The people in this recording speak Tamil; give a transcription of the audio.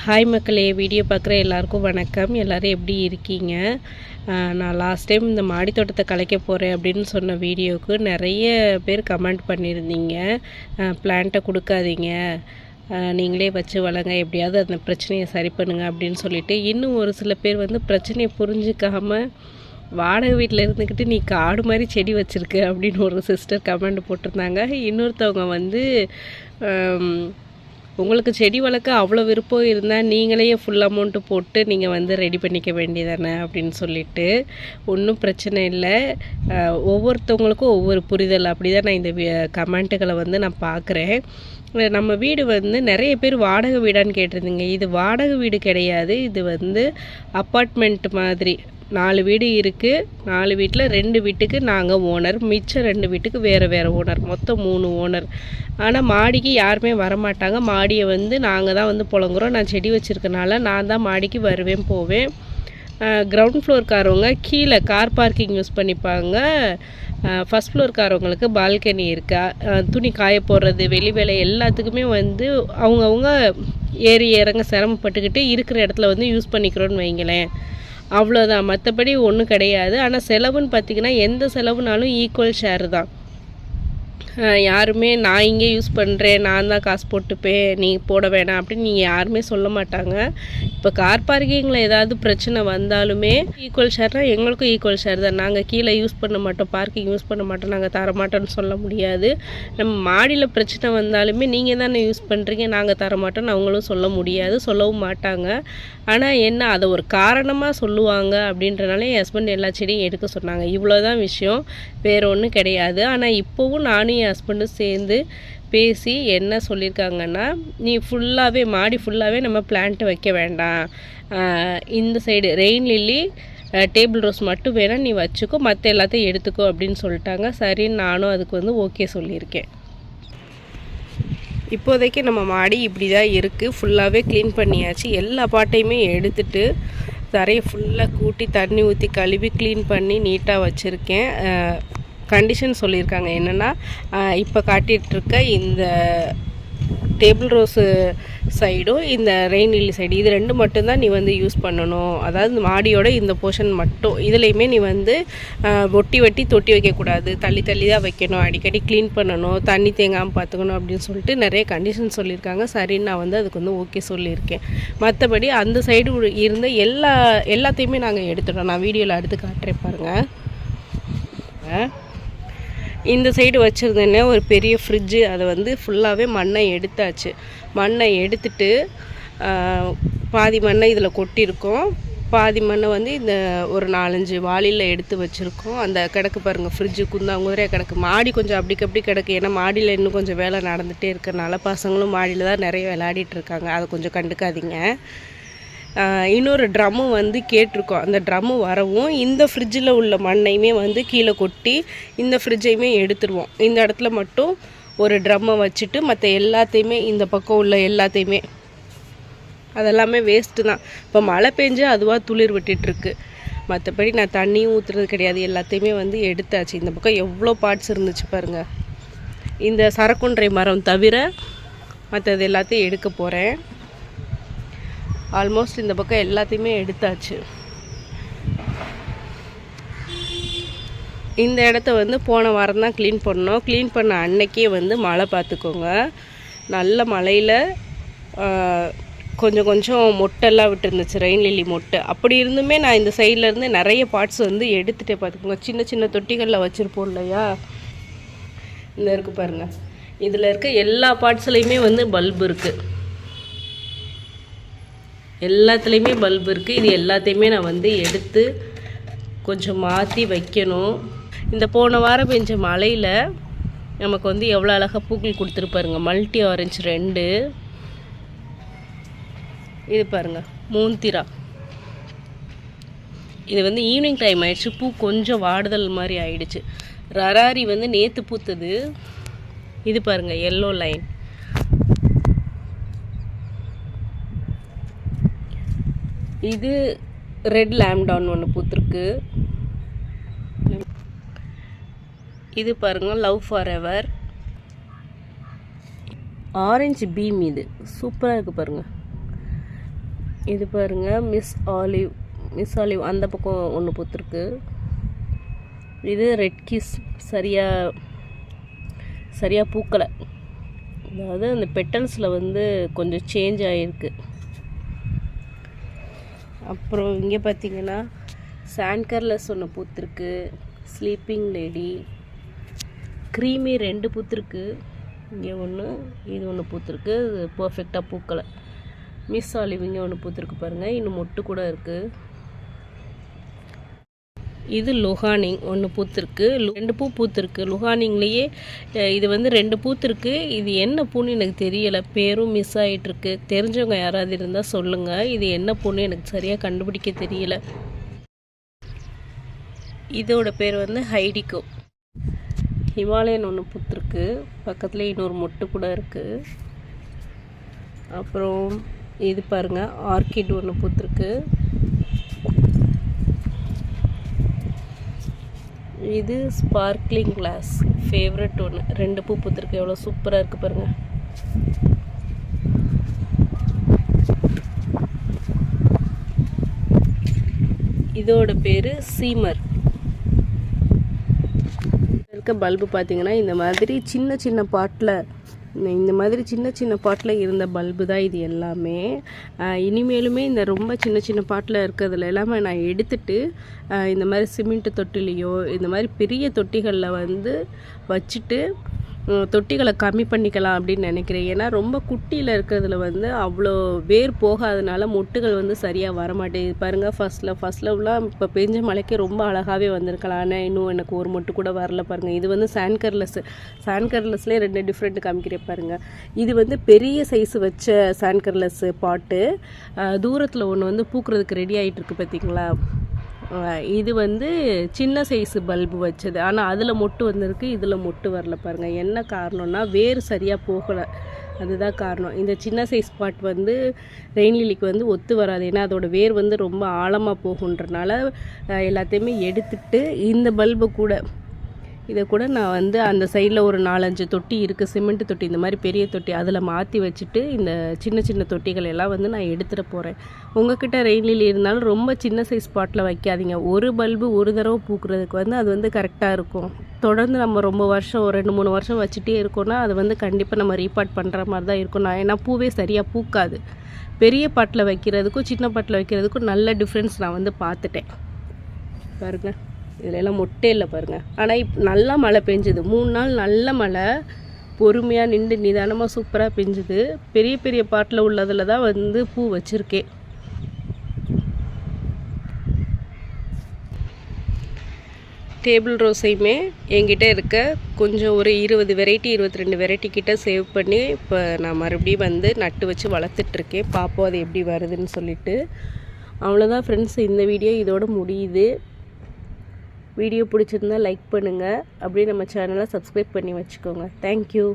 ஹாய் மக்களே, வீடியோ பார்க்குற எல்லாருக்கும் வணக்கம். எல்லோரும் எப்படி இருக்கீங்க? நான் லாஸ்ட் டைம் இந்த மாடி தோட்டத்தை கலைக்க போகிறேன் அப்படின்னு சொன்ன வீடியோவுக்கு நிறைய பேர் கமெண்ட் பண்ணியிருந்தீங்க. பிளான்ட்டை கொடுக்காதீங்க, நீங்களே வச்சு வளங்க, எப்படியாவது அந்த பிரச்சனையை சரி பண்ணுங்க அப்படின்னு சொல்லிட்டு, இன்னும் ஒரு சில பேர் வந்து பிரச்சனையை புரிஞ்சிக்காமல் வாடகை வீட்டில் இருந்துக்கிட்டு நீ காடு மாதிரி செடி வச்சுருக்கு அப்படின்னு ஒரு சிஸ்டர் கமெண்ட் போட்டிருந்தாங்க. இன்னொருத்தவங்க வந்து உங்களுக்கு செடி வளர்க்க அவ்வளோ விருப்பம் இருந்தால் நீங்களே ஃபுல் அமௌண்ட்டு போட்டு நீங்கள் வந்து ரெடி பண்ணிக்க வேண்டியதானே அப்படின்னு சொல்லிட்டு, ஒன்றும் பிரச்சனை இல்லை. ஒவ்வொருத்தவங்களுக்கும் ஒவ்வொரு புரிதல். அப்படி தான் நான் இந்த கமெண்ட்டுகளை வந்து நான் பார்க்குறேன். நம்ம வீடு வந்து நிறைய பேர் வாடகை வீடான்னு கேட்டிருந்தீங்க. இது வாடகை வீடு கிடையாது, இது வந்து அப்பார்ட்மெண்ட் மாதிரி. 4 வீடு இருக்குது. 4 வீட்டில் 2 வீட்டுக்கு நாங்கள் ஓனர், மிச்சம் 2 வீட்டுக்கு வேறு வேறு ஓனர், மொத்தம் 3 ஓனர். ஆனால் மாடிக்கு யாருமே வரமாட்டாங்க. மாடியை வந்து நாங்கள் தான் வந்து புழங்குறோம். நான் செடி வச்சுருக்கனால நான் தான் மாடிக்கு வருவேன் போவேன். கிரவுண்ட் ஃப்ளோர்காரவங்க கீழே கார் பார்க்கிங் யூஸ் பண்ணிப்பாங்க. ஃபஸ்ட் ஃப்ளோர்காரவங்களுக்கு பால்கனி இருக்கா, துணி காய போடுறது, வெளி வேலை எல்லாத்துக்குமே வந்து அவங்கவுங்க ஏறி இறங்க சிரமப்பட்டுக்கிட்டு இருக்கிற இடத்துல வந்து யூஸ் பண்ணிக்கிறோன்னு வைங்களேன். அவ்வளோதான், மற்றபடி ஒன்றும் கிடையாது. ஆனால் செலவுன்னு பார்த்திங்கன்னா எந்த செலவுனாலும் ஈக்குவல் ஷேர் தான். யாருமே நான் இங்கே யூஸ் பண்ணுறேன், நான் தான் காசு போட்டுப்பேன், நீ போட வேணாம் அப்படின்னு நீங்கள் யாருமே சொல்ல மாட்டாங்க. இப்போ கார் பார்க்கிங்கில் ஏதாவது பிரச்சனை வந்தாலுமே ஈக்குவல் ஷேர்னால் எங்களுக்கும் ஈக்குவல் ஷேர் தான். நாங்கள் கீழே யூஸ் பண்ண மாட்டோம், பார்க்கிங் யூஸ் பண்ண மாட்டோம், நாங்கள் தரமாட்டோன்னு சொல்ல முடியாது. நம்ம மாடியில் பிரச்சனை வந்தாலுமே நீங்கள் தானே யூஸ் பண்ணுறீங்க, நாங்கள் தரமாட்டோன்னு அவங்களும் சொல்ல முடியாது, சொல்லவும் மாட்டாங்க. ஆனால் என்ன, அதை ஒரு காரணமாக சொல்லுவாங்க. அப்படின்றனால என் ஹஸ்பண்ட் எல்லா செடியும் எடுக்க சொன்னாங்க. இவ்வளோதான் விஷயம், வேறு ஒன்றும் கிடையாது. ஆனால் இப்போவும் நானும் என் ஹஸ்பண்டும் சேர்ந்து பேசி என்ன சொல்லியிருக்காங்கன்னா, நீ ஃபுல்லாகவே மாடி ஃபுல்லாகவே நம்ம பிளான்ட்டு வைக்க வேண்டாம், இந்த side rain lily, table rose மட்டும் வேணால் நீ வச்சுக்கோ, மற்ற எல்லாத்தையும் எடுத்துக்கோ அப்படின்னு சொல்லிட்டாங்க. சரின்னு நானும் அதுக்கு வந்து ஓகே சொல்லியிருக்கேன். இப்போதைக்கு நம்ம மாடி இப்படி தான் இருக்குது. ஃபுல்லாகவே க்ளீன் பண்ணியாச்சு. எல்லா பாட்டையுமே எடுத்துட்டு தரையை ஃபுல்லாக கூட்டி தண்ணி ஊற்றி கழுவி க்ளீன் பண்ணி நீட்டாக வச்சுருக்கேன். கண்டிஷன் சொல்லியிருக்காங்க என்னென்னா, இப்போ காட்டிகிட்ருக்க இந்த டேபிள் ரோஸு சைடும் இந்த ரெயின் லில்லி சைடு, இது 2 மட்டும்தான் நீ வந்து யூஸ் பண்ணணும். அதாவது மாடியோட இந்த போர்ஷன் மட்டும். இதுலேயுமே நீ வந்து வெட்டி தொட்டி வைக்கக்கூடாது, தள்ளி தள்ளி தான் வைக்கணும், அடிக்கடி க்ளீன் பண்ணணும், தண்ணி தேங்காமல் பார்த்துக்கணும் அப்படின்னு சொல்லிட்டு நிறைய கண்டிஷன் சொல்லியிருக்காங்க. சரின்னு நான் வந்து அதுக்கு வந்து ஓகே சொல்லியிருக்கேன். மற்றபடி அந்த சைடு இருந்த எல்லாத்தையுமே நாங்கள் எடுத்துட்டோம். நான் வீடியோவில் அடுத்து காட்டுறேன் பாருங்கள். இந்த சைடு வச்சுருந்தேன்னே ஒரு பெரிய ஃப்ரிட்ஜு, அதை வந்து ஃபுல்லாகவே மண்ணை எடுத்தாச்சு. மண்ணை எடுத்துட்டு பாதி மண்ணை இதில் கொட்டியிருக்கோம், பாதி மண்ணை வந்து இந்த ஒரு 4-5 வாளியில் எடுத்து வச்சுருக்கோம். அந்த கிடக்கு பாருங்கள், ஃப்ரிட்ஜு குந்தாங்குதிரையாக கிடக்கு. மாடி கொஞ்சம் அப்படி கிடக்கு, ஏன்னா மாடியில் இன்னும் கொஞ்சம் வேலை நடந்துகிட்டே இருக்கிறனால பசங்களும் மாடியில் தான் நிறைய விளையாடிட்டு இருக்காங்க, அதை கொஞ்சம் கண்டுக்காதீங்க. இன்னொரு ட்ரம்மு வந்து கேட்டிருக்கோம். அந்த ட்ரம்மு வரவும் இந்த ஃப்ரிட்ஜில் உள்ள மண்ணையுமே வந்து கீழே கொட்டி இந்த ஃப்ரிட்ஜையுமே எடுத்துருவோம். இந்த இடத்துல மட்டும் ஒரு ட்ரம்மை வச்சுட்டு மற்ற எல்லாத்தையுமே, இந்த பக்கம் உள்ள எல்லாத்தையுமே, அதெல்லாமே வேஸ்ட்டு தான். இப்போ மழை பெஞ்சு அதுவாக துளிர் விட்டுட்டுருக்கு. மற்றபடி நான் தண்ணியும் ஊற்றுறது கிடையாது, எல்லாத்தையுமே வந்து எடுத்தாச்சு. இந்த பக்கம் எவ்வளோ பார்ட்ஸ் இருந்துச்சு பாருங்கள். இந்த சரக்குன்றை மரம் தவிர மற்றது எல்லாத்தையும் எடுக்க போகிறேன். ஆல்மோஸ்ட் இந்த பக்கம் எல்லாத்தையுமே எடுத்தாச்சு. இந்த இடத்த வந்து போன வாரம் தான் க்ளீன் பண்ணோம். க்ளீன் பண்ண அன்னைக்கே வந்து மழை பார்த்துக்கோங்க. நல்ல மழையில் கொஞ்சம் மொட்டெல்லாம் விட்டுருந்துச்சு, ரெயின் லில்லி மொட்டை. அப்படி இருந்துமே நான் இந்த சைட்லேருந்து நிறைய பார்ட்ஸ் வந்து எடுத்துகிட்டே பார்த்துக்கோங்க. சின்ன தொட்டிகளில் வச்சுருப்போம் இல்லையா, இந்த இருக்குது பாருங்கள். இதில் இருக்க எல்லா பார்ட்ஸ்லேயுமே வந்து பல்பு இருக்குது, எல்லாத்துலேயுமே பல்பு இருக்குது. இது எல்லாத்தையுமே நான் வந்து எடுத்து கொஞ்சம் மாற்றி வைக்கணும். இந்த போன வாரம் பெஞ்ச மழையில் நமக்கு வந்து எவ்வளோ அழகாக பூக்கள் கொடுத்துருப்பாருங்க. மல்டி ஆரஞ்சு 2, இது பாருங்கள் மூந்திரா. இது வந்து ஈவினிங் டைம் ஆயிடுச்சு, பூ கொஞ்சம் வாடுதல் மாதிரி ஆயிடுச்சு. ரராரி வந்து நேற்று பூத்தது. இது பாருங்கள் எல்லோ லைன். இது ரெட் லேம்டான் ஒன்று பூத்துருக்கு. இது பாருங்கள் லவ் ஃபார் எவர். ஆரஞ்சு பீம், இது சூப்பராக இருக்குது பாருங்கள். இது பாருங்கள் மிஸ் ஆலிவ் அந்த பக்கம் ஒன்று பூத்துருக்கு. இது ரெட் கிஸ் சரியாக பூக்கலை, அதாவது அந்த பெட்டல்ஸில் வந்து கொஞ்சம் சேஞ்ச் ஆகிருக்கு. அப்புறம் இங்கே பார்த்தீங்கன்னா சாண்ட்கர்லஸ் ஒன்று பூத்துருக்கு, ஸ்லீப்பிங் லேடி, க்ரீமி 2 பூத்துருக்கு. இங்கே ஒன்று, இது ஒன்று பூத்துருக்கு, இது பர்ஃபெக்டாக பூக்கலை. மிஸ் ஆலிவ் இங்கே ஒன்று பூத்துருக்கு பாருங்கள், இன்னும் மொட்டு கூட இருக்குது. இது லுஹானிங் ஒன்று பூத்துருக்கு, 2 பூ பூத்துருக்கு. லுஹானிங்லேயே இது வந்து 2 பூத்துருக்கு. இது என்ன பூன்னு எனக்கு தெரியலை, பேரும் மிஸ் ஆகிட்டுருக்கு. தெரிஞ்சவங்க யாராவது இருந்தால் சொல்லுங்கள், இது என்ன பூன்னு எனக்கு சரியாக கண்டுபிடிக்க தெரியல. இதோட பேர் வந்து ஹைடிகோ. ஹிமாலயன் ஒன்று பூத்துருக்கு, பக்கத்தில் இன்னொரு மொட்டு கூட இருக்குது. அப்புறம் இது பாருங்கள் ஆர்கிட் ஒன்று பூத்துருக்கு. இது ஸ்பார்க்லிங் கிளாஸ் ஃபேவரட் ஒன்று, 2 பூ பூத்துருக்கு. எவ்வளோ சூப்பராக இருக்குது பாருங்கள். இதோட பேர் சீமர். இருக்க பல்பு பார்த்தீங்கன்னா இந்த மாதிரி சின்ன பாட்டில் இருந்த பல்பு தான் இது எல்லாமே. இனிமேலுமே இந்த ரொம்ப சின்ன பாட்டில் இருக்கிறதுல எல்லாமே நான் எடுத்துட்டு இந்த மாதிரி சிமெண்ட் தொட்டிலையோ இந்த மாதிரி பெரிய தொட்டிகளில் வந்து வச்சுட்டு தொட்டிகளை கம்மி பண்ணிக்கலாம் அப்படின்னு நினைக்கிறேன். ஏன்னா ரொம்ப குட்டியில் இருக்கிறதுல வந்து அவ்வளோ வேர் போகாதனால மொட்டுகள் வந்து சரியாக வரமாட்டேங்குது. பாருங்கள் ஃபஸ்ட்லலாம் இப்போ பெஞ்ச மழைக்கு ரொம்ப அழகாகவே வந்திருக்கலாம், ஆனால் இன்னும் எனக்கு ஒரு மொட்டு கூட வரல பாருங்கள். இது வந்து சாண்ட்கர்லஸ்லேயே 2 டிஃப்ரெண்ட் காமிக்கிறேன் பாருங்கள். இது வந்து பெரிய சைஸ் வச்ச சாண்ட்கர்லஸ் பாட்டு, தூரத்தில் ஒன்று வந்து பூக்கிறதுக்கு ரெடி ஆகிட்டு இருக்கு பார்த்தீங்களா. இது வந்து சின்ன சைஸு பல்பு வச்சது, ஆனால் அதில் மொட்டு வந்திருக்கு, இதில் மொட்டு வரல பாருங்கள். என்ன காரணம்னா வேர் சரியாக போகலை, அதுதான் காரணம். இந்த சின்ன சைஸ் பாட் வந்து ரெயின் லில்லிக்கு வந்து ஒத்து வராது, ஏன்னா அதோட வேர் வந்து ரொம்ப ஆழமாக போகுன்றனால எல்லாத்தையுமே எடுத்துட்டு இந்த பல்பு கூட இதை கூட நான் வந்து அந்த சைடில் ஒரு 4-5 தொட்டி இருக்குது, சிமெண்ட் தொட்டி, இந்த மாதிரி பெரிய தொட்டி, அதில் மாற்றி வச்சுட்டு இந்த சின்ன தொட்டிகள் எல்லாம் வந்து நான் எடுத்துகிட்டு போகிறேன். உங்கள்கிட்ட ரெயின் லில்லி இருந்தாலும் ரொம்ப சின்ன சைஸ் பாட்டில் வைக்காதீங்க. ஒரு பல்பு ஒரு தடவை பூக்கிறதுக்கு வந்து அது வந்து கரெக்டாக இருக்கும். தொடர்ந்து நம்ம ரொம்ப வருஷம் ஒரு 2-3 வருஷம் வச்சுட்டே இருக்கோன்னா அது வந்து கண்டிப்பாக நம்ம ரீபாட் பண்ணுற மாதிரி தான் இருக்கும். ஏன்னா பூவே சரியாக பூக்காது. பெரிய பாட்டில் வைக்கிறதுக்கும் சின்ன பாட்டில் வைக்கிறதுக்கும் நல்ல டிஃப்ரென்ஸ் நான் வந்து பார்த்துட்டேன் பாருங்கள். இதில் எல்லாம் மொட்டே இல்லை பாருங்கள். ஆனால் நல்லா மழை பெஞ்சுது, 3 நாள் நல்ல மழை, பொறுமையாக நின்று நிதானமாக சூப்பராக பெஞ்சுது. பெரிய பாட்டில் உள்ளதில் தான் வந்து பூ வச்சுருக்கேன். டேபிள் ரோஸையுமே என்கிட்ட இருக்க கொஞ்சம் ஒரு 20 வெரைட்டி 22 வெரைட்டி கிட்ட சேவ் பண்ணி இப்போ நான் மறுபடியும் வந்து நட்டு வச்சு வளர்த்துட்ருக்கேன். பார்ப்போம் அது எப்படி வருதுன்னு சொல்லிட்டு. அவ்வளோதான் ஃப்ரெண்ட்ஸ், இந்த வீடியோ இதோட முடியுது. வீடியோ பிடிச்சிருந்தால் லைக் பண்ணுங்கள், அப்படியே நம்ம சேனலை சப்ஸ்கிரைப் பண்ணி வச்சுக்கோங்க. தேங்க்யூ.